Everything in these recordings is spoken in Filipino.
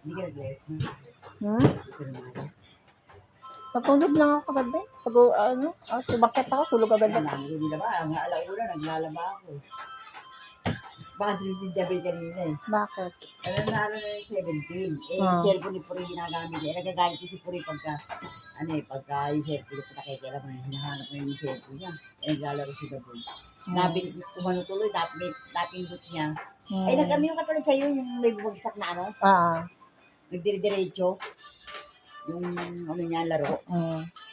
Hindi ka nag-live. Hmm? Natulog lang ako kagabi. Pag, sumakit ako, tulog agad ako. Hindi na ba? Ang alauna, naglalaba ako. Baka si David kanina eh. Bakit? Alam na yung 17. Eh, Ah. yung cellphone ni Puri ginagamit niya. Nagagalit ko si Puri pagka yung cellphone ko nakikita mo, hinahanap mo yung cellphone niya. Eh, naglalaro si David. Kumano tuloy, napindot niya. Ay, nag-ano yung katulad sa'yo, yung may bumagsak na ano? Nagdire-diretso. Yung ano niya, laro.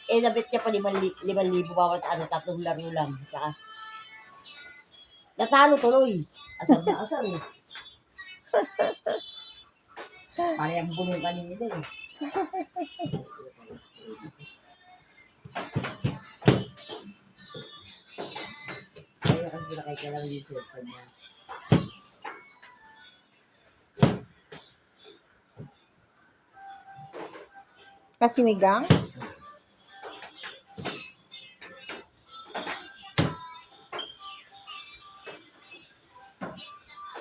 Eh, nabit niya pa 5,000 bawat 3 laro lang. Saka, natalo tuloy. Asar na asar eh. Parang bulong kanina eh. Kaya kasi nakikailangan yung cellphone niya. Sinigang?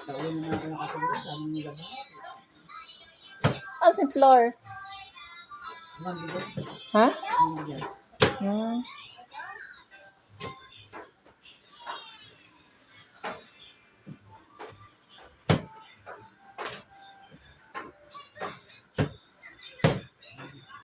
Nauwi na natin ang kasunod. Sabi mo gano'n. Si Flor. Mabigat. Ha? Mabigat.